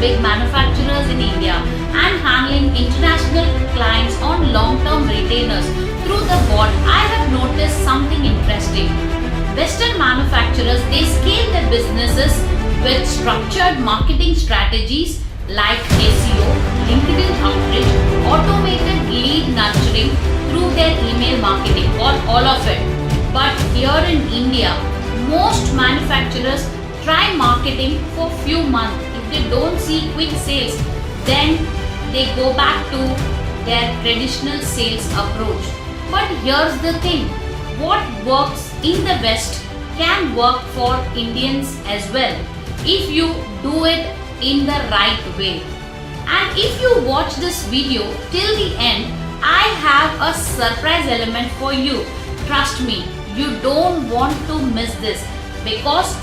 big manufacturers in India and handling international clients on long-term retainers through the board, I have noticed something interesting. Western manufacturers, they scale their businesses with structured marketing strategies like SEO, LinkedIn outreach, automated lead nurturing through their email marketing, or all of it. But here in India, most manufacturers try marketing for few months. If they don't see quick sales, then they go back to their traditional sales approach. But here's the thing, what works in the West can work for Indians as well if you do it in the right way. And if you watch this video till the end, I have a surprise element for you. Trust me, you don't want to miss this, because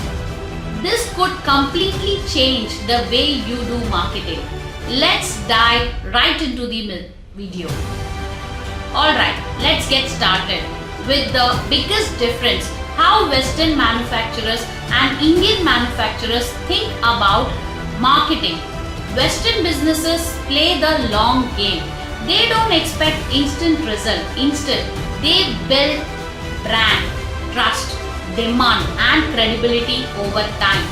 this could completely change the way you do marketing. Let's dive right into the video. Alright, let's get started with the biggest difference, how Western manufacturers and Indian manufacturers think about marketing. Western businesses play the long game. They don't expect instant result. Instead, they build brand, trust, demand and credibility over time.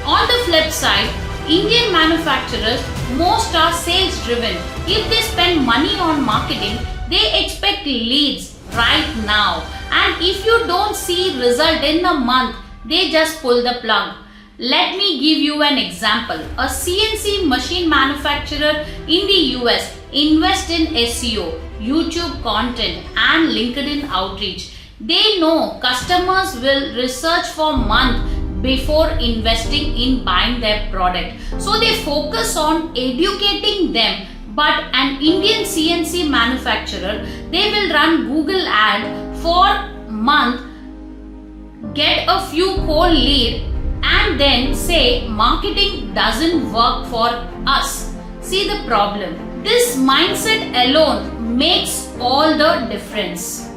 On the flip side, Indian manufacturers, most are sales driven. If they spend money on marketing, they expect leads right now, and if you don't see result in a month, they just pull the plug. Let me give you an example. A CNC machine manufacturer in the US invests in SEO, YouTube content and LinkedIn outreach. They know customers will research for months before investing in buying their product. So they focus on educating them. But an Indian CNC manufacturer, they will run Google ad for a month, get a few cold leads and then say marketing doesn't work for us. See the problem. This mindset alone makes all the difference.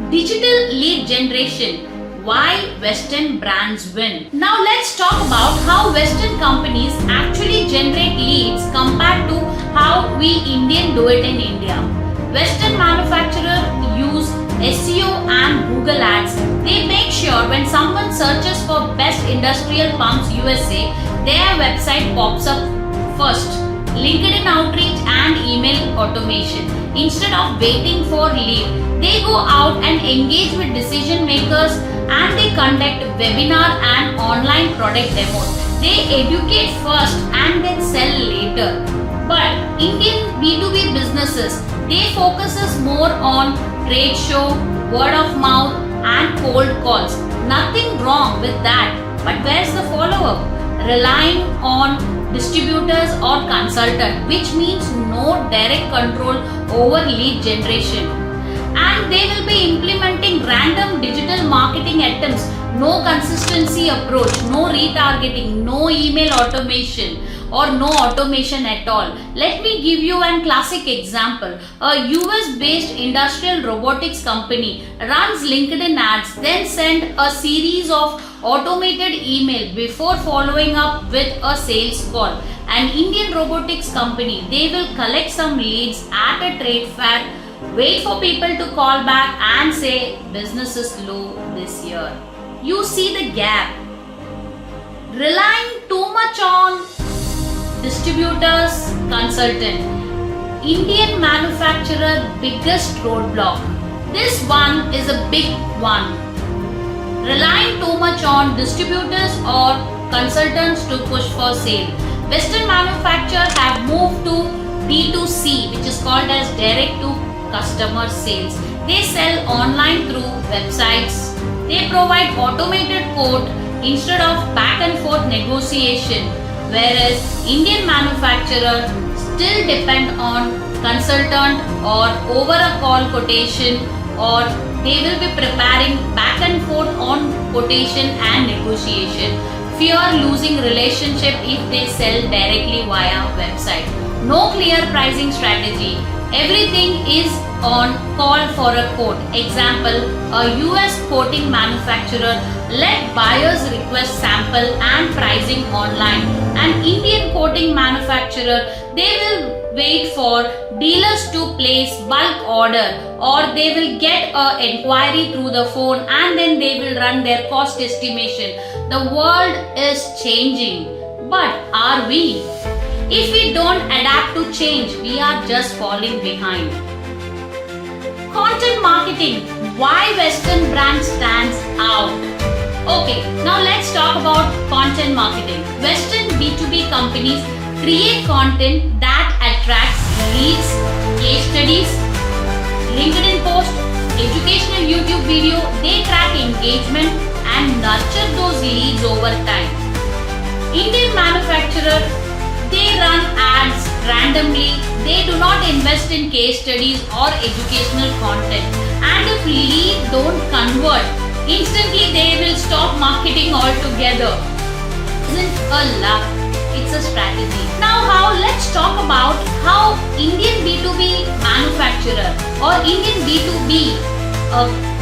Digital lead generation. Why Western brands win. Now let's talk about how Western companies actually generate leads compared to how we Indian do it in India. Western manufacturers use SEO and Google ads. They make sure when someone searches for best industrial pumps USA, their website pops up first. LinkedIn outreach and email automation. Instead of waiting for lead, they go out and engage with decision makers and they conduct webinar and online product demos. They educate first and then sell later. But Indian B2B businesses, they focuses more on trade show, word of mouth and cold calls. Nothing wrong with that. But where's the follow-up? Relying on distributors or consultant, which means no direct control over lead generation. And they will be implementing random digital marketing attempts, no consistency approach, no retargeting, no email automation or no automation at all. Let me give you an classic example. A US based industrial robotics company runs LinkedIn ads, then send a series of automated email before following up with a sales call. An Indian robotics company, they will collect some leads at a trade fair, wait for people to call back and say business is low this year. You see the gap. Relying too much on distributors, consultant. Indian manufacturer biggest roadblock. This one is a big one. Relying too much on distributors or consultants to push for sale. Western manufacturers have moved to D2C, which is called as direct to customer sales. They sell online through websites. They provide automated quote instead of back and forth negotiation, whereas Indian manufacturers still depend on consultant or over a call quotation, or they will be preparing back and forth on quotation and negotiation. Fear losing relationship if they sell directly via website. No clear pricing strategy. Everything is on call for a quote. Example, a US coating manufacturer Let buyers request sample and pricing online. An Indian coating manufacturer, they will wait for dealers to place bulk order, or they will get an inquiry through the phone and then they will run their cost estimation. The world is changing, but are we? If we don't adapt to change, we are just falling behind. Content marketing, why Western brand stands out. Okay, now let's talk about content marketing. Western B2B companies create content that attracts leads, case studies, LinkedIn posts, educational YouTube video. They track engagement and nurture those leads over time. Indian manufacturer, they run ads randomly. They do not invest in case studies or educational content. And if lead don't convert, instantly they will stop marketing altogether. Isn't a luck? It's a strategy. Now let's talk about how Indian B2B manufacturer or Indian B2B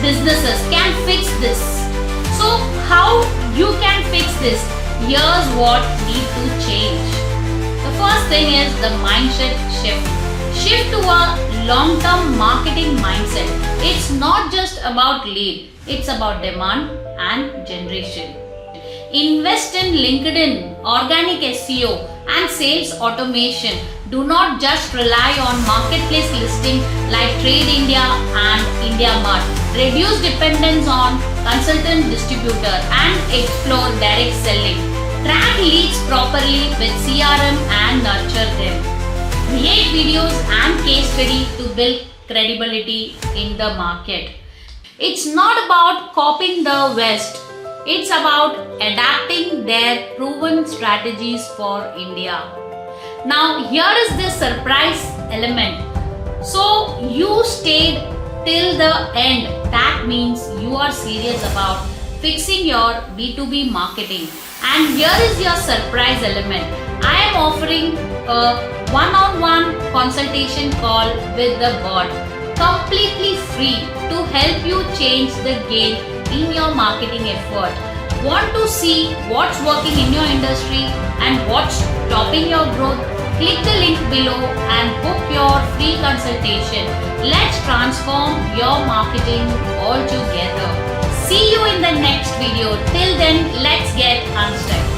businesses can fix this. So how you can fix this? Here's what need to change. The first thing is the mindset shift. Shift to a long-term marketing mindset. It's not just about lead, it's about demand and generation. Invest in LinkedIn, organic SEO and sales automation. Do not just rely on marketplace listings like Trade India and IndiaMart. Reduce dependence on consultant distributor and explore direct selling. Track leads properly with CRM and nurture them. Create videos and case study to build credibility in the market. It's not about copying the West. It's about adapting their proven strategies for India. Now here is the surprise element. So you stayed till the end. That means you are serious about fixing your B2B marketing. And here is your surprise element. I am offering a one-on-one consultation call with the bot, completely free, to help you change the game in your marketing effort. Want to see what's working in your industry and what's stopping your growth? Click the link below and book your free consultation. Let's transform your marketing all together. See you in the next video. Till then, let's get unstuck.